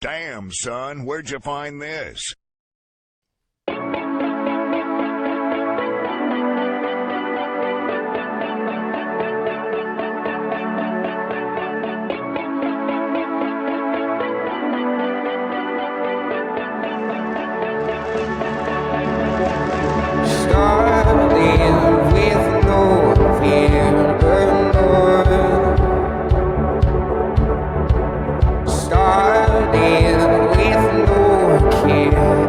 Damn, son, where'd you find this? Started with no care.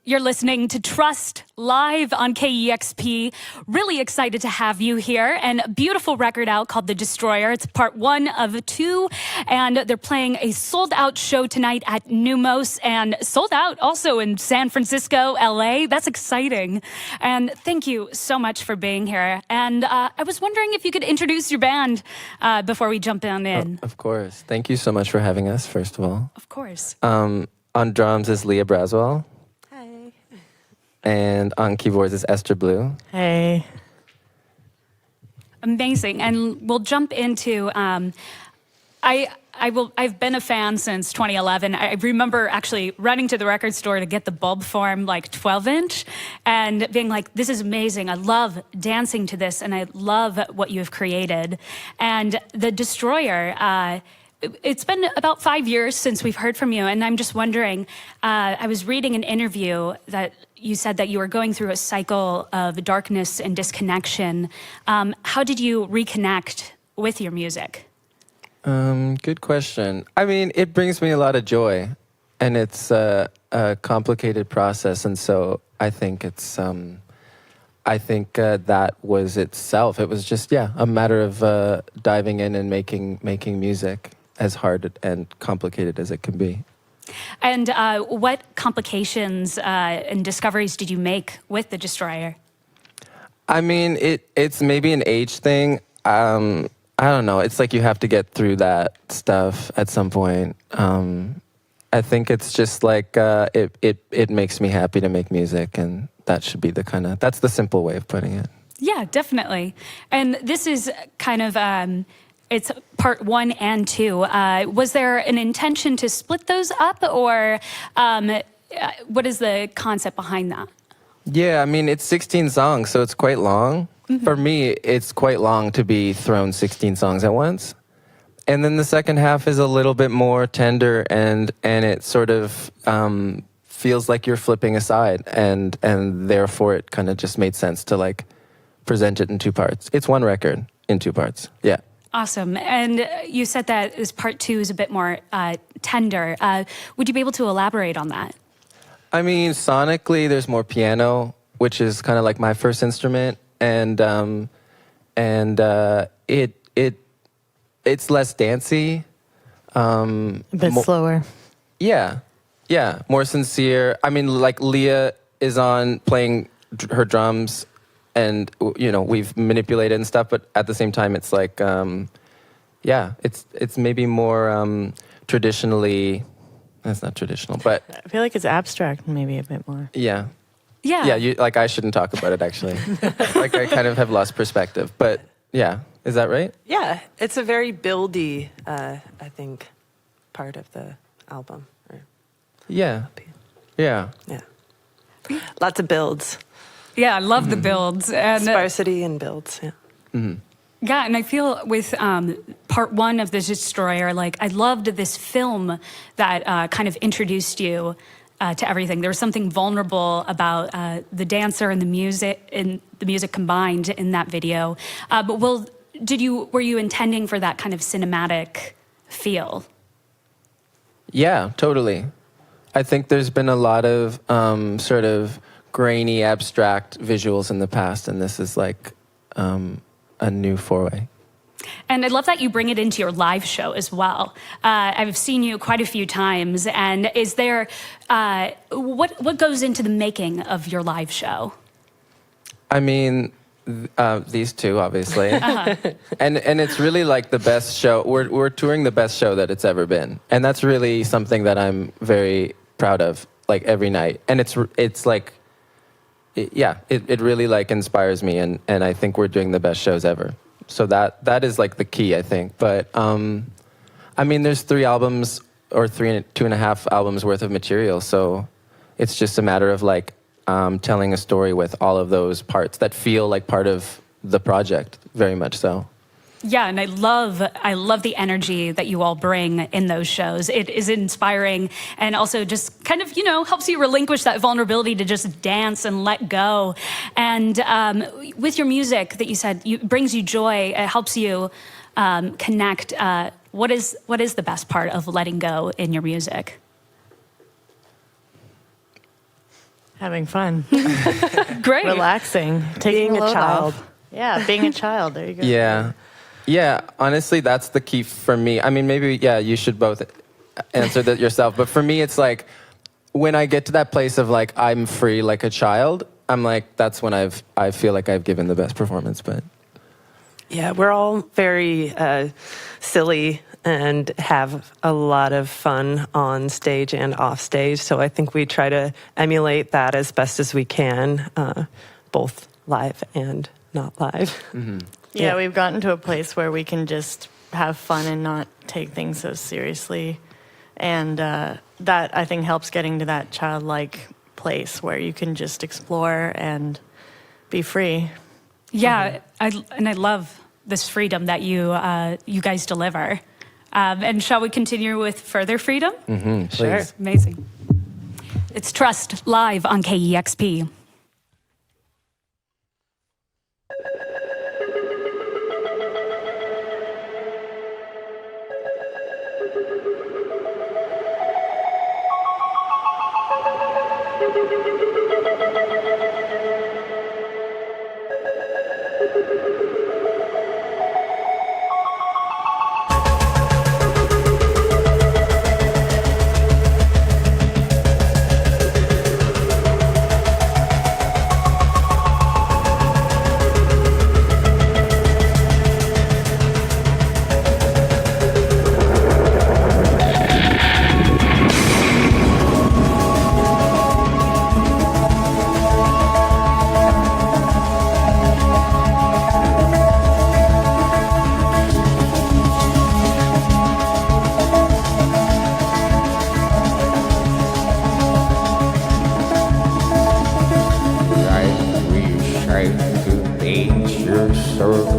You're listening to Trust live on KEXP. Really excited to have you here. And a beautiful record out called The Destroyer. It's part 1 of 2. And they're playing a sold-out show tonight at Numos and sold out also in San Francisco, LA. That's exciting. And thank you so much for being here. And I was wondering if you could introduce your band before we jump on in. Of course. Thank you so much for having us, first of all. Of course. On drums is Leah Braswell. And on keyboards is Esther Blue. Hey. Amazing. And we'll jump into, I've been a fan since 2011. I remember actually running to the record store to get the bulb form, like 12-inch, and being like, this is amazing. I love dancing to this, and I love what you've created. And The Destroyer, it's been about 5 years since we've heard from you, and I'm just wondering, I was reading an interview that you said that you were going through a cycle of darkness and disconnection. How did you reconnect with your music? Good question. I mean, it brings me a lot of joy, and it's a complicated process, and so I think it's, that was itself. It was just, a matter of diving in and making music, as hard and complicated as it can be. And what complications and discoveries did you make with The Destroyer? I mean, it's maybe an age thing. I don't know. It's like you have to get through that stuff at some point. I think it's just like it makes me happy to make music, and that should be that's the simple way of putting it. Yeah, definitely. And this is kind of... it's part 1 and 2. Was there an intention to split those up, or what is the concept behind that? Yeah, I mean, it's 16 songs, so it's quite long. Mm-hmm. For me, it's quite long to be thrown 16 songs at once. And then the second half is a little bit more tender, and it sort of feels like you're flipping a side, and therefore it kind of just made sense to present it in 2 parts. It's 1 record in 2 parts, yeah. Awesome. And you said that this part 2 is a bit more tender. Would you be able to elaborate on that? I mean, sonically, there's more piano, which is kind of like my first instrument, and it's less dancey. A bit slower. Yeah, more sincere. I mean, like Leah is on playing her drums, and we've manipulated and stuff, but at the same time, it's like, it's maybe more traditionally. That's not traditional, but I feel like it's abstract, maybe a bit more. Yeah. I shouldn't talk about it actually. I kind of have lost perspective, but yeah, is that right? Yeah, it's a very buildy, I think, part of the album. Yeah. Lots of builds. Yeah, I love the builds. And sparsity and builds, yeah. Mm-hmm. Yeah, and I feel with part 1 of The Destroyer, I loved this film that kind of introduced you to everything. There was something vulnerable about the dancer and the music combined in that video. But were you intending for that kind of cinematic feel? Yeah, totally. I think there's been a lot of sort of grainy, abstract visuals in the past, and this is like a new foray. And I love that you bring it into your live show as well. I've seen you quite a few times, and is there, what goes into the making of your live show? I mean, these two, obviously. And it's really like the best show. We're touring the best show that it's ever been. And that's really something that I'm very proud of, like every night. And it's like, it really like inspires me, and I think we're doing the best shows ever. So that is like the key, I think. But I mean, there's 3 albums or 2.5 albums worth of material, so it's just a matter of like telling a story with all of those parts that feel like part of the project, very much so. Yeah, and I love the energy that you all bring in those shows. It is inspiring, and also just kind of, helps you relinquish that vulnerability to just dance and let go. And with your music that you said brings you joy, it helps you connect. What is the best part of letting go in your music? Having fun. Great. Relaxing. Taking Being a load child. off. Yeah, being a child. There you go. Yeah. Yeah, honestly, that's the key for me. I mean, maybe, yeah, you should both answer that yourself. But for me, it's like, when I get to that place of like, I'm free like a child, I'm like, that's when I feel like I've given the best performance. But Yeah, we're all very silly and have a lot of fun on stage and off stage. So I think we try to emulate that as best as we can, both live and not live. Yeah, we've gotten to a place where we can just have fun and not take things so seriously. And that, I think, helps getting to that childlike place where you can just explore and be free. Yeah, I love this freedom that you guys deliver. And shall we continue with further freedom? sure. Amazing. It's Trust live on KEXP.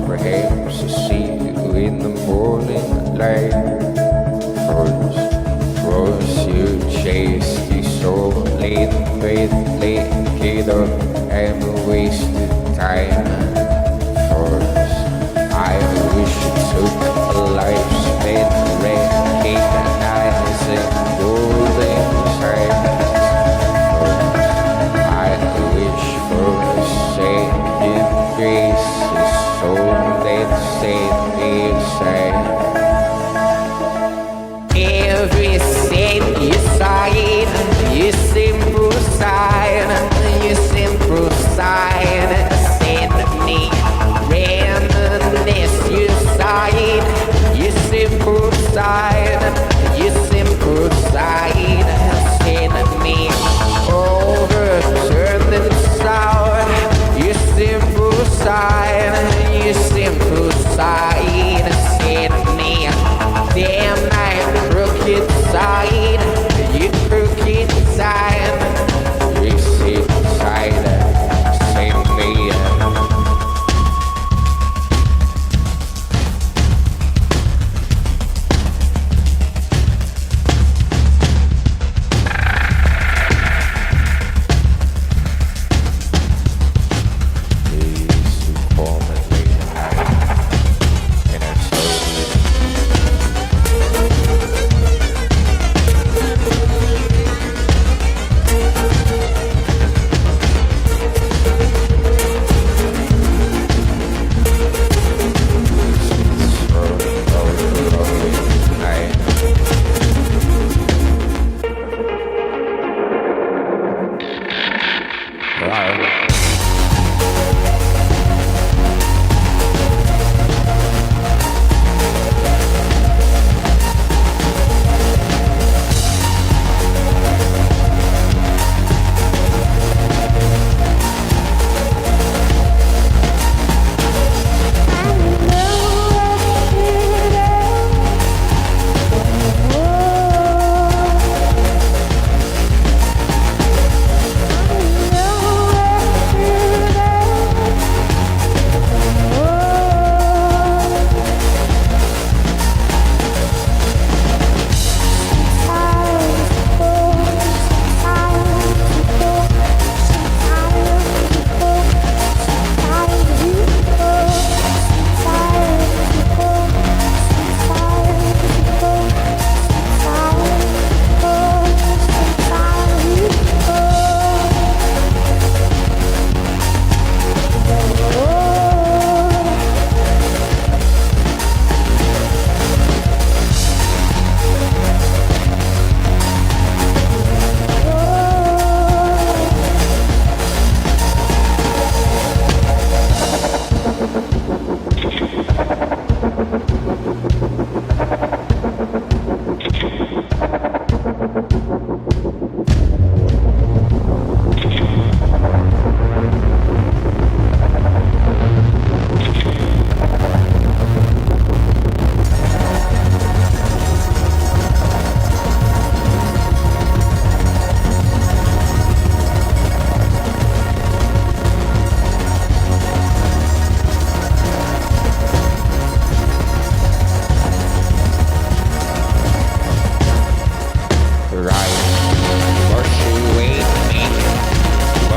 Perhaps I see you in the morning light. First you chase you so late, kid up, I'm a wasted time. First, I wish you took a lifespan, recognizing golden signs. First, I wish for a saving grace. So let's say every step you sign, you simple side.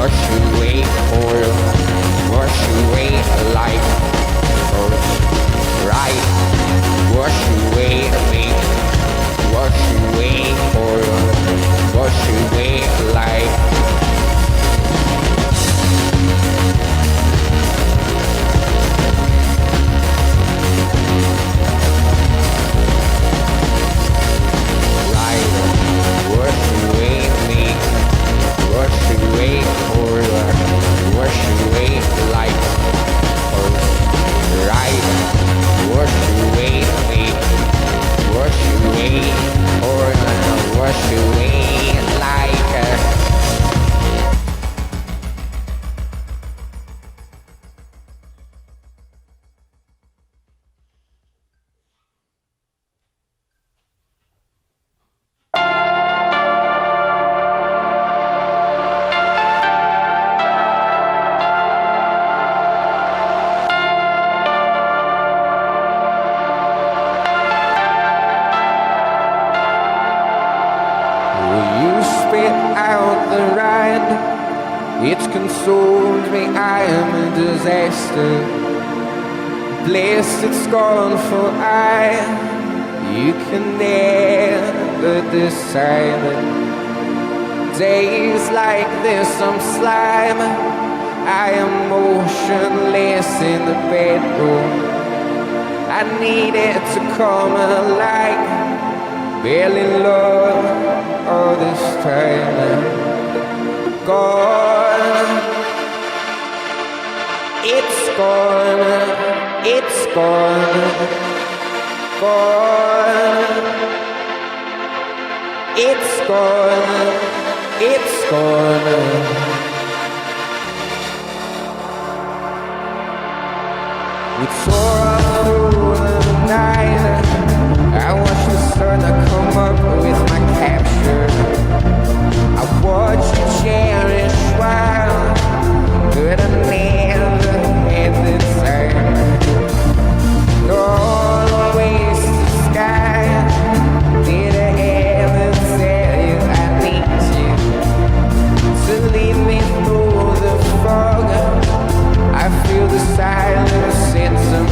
wash away oil, wash away life, right, wash away me, wash away oil, wash away life. Wash away me, wash away horror, wash away light, right, wash away me, wash away horror, wash away light. You spit out the ride, it's consumed me, I am a disaster. Blessed, scornful eye, you can never decide. Days like this, I'm slime, I am motionless in the bedroom. I need it to come alive, barely love all this time. Gone, it's gone, it's gone, gone, it's gone, it's gone. We tore through the night, I watched the sun come up with my capture. I watched you cherish while, but I never had the time. Always the sky, did I ever tell you I need you to lead me through the fog? I feel the silence in some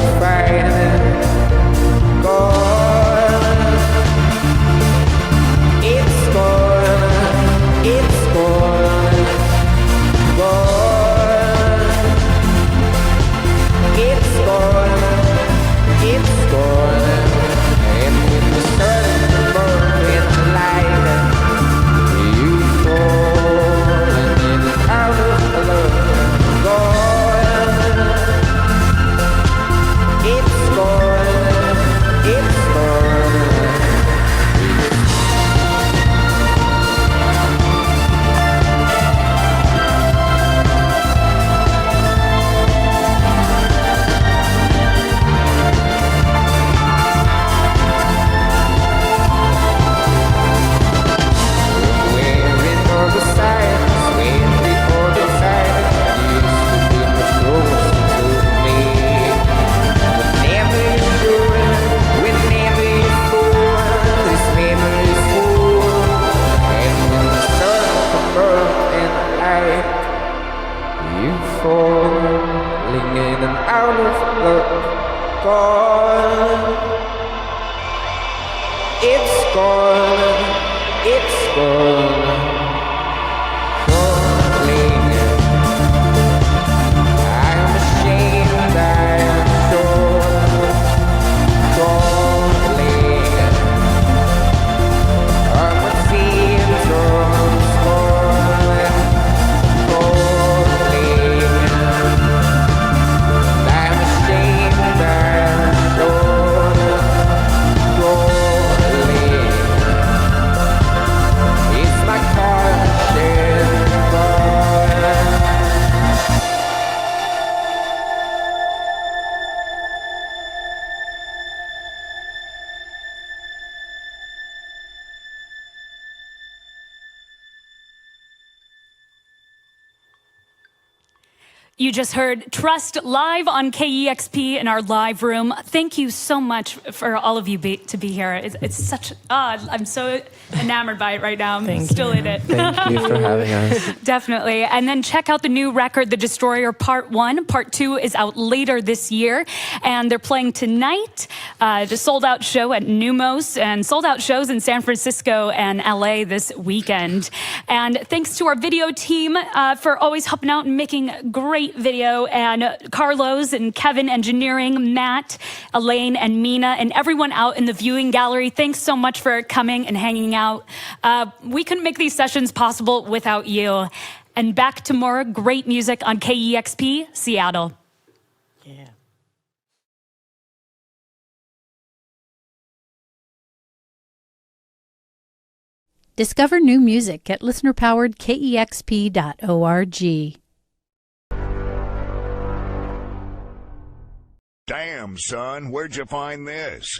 You just heard Trust live on KEXP in our live room. Thank you so much for all of you to be here. It's such, I'm so enamored by it right now. I'm still in it. Thank you for having us. Definitely. And then check out the new record, The Destroyer Part 1. Part 2 is out later this year. And they're playing tonight, the sold-out show at Numos, and sold-out shows in San Francisco and LA this weekend. And thanks to our video team for always helping out and making great video, and Carlos and Kevin engineering, Matt, Elaine, and Mina, and everyone out in the viewing gallery. Thanks so much for coming and hanging out. We couldn't make these sessions possible without you. And back to more great music on KEXP Seattle. Yeah. Discover new music at listenerpoweredkexp.org. Damn, son, where'd you find this?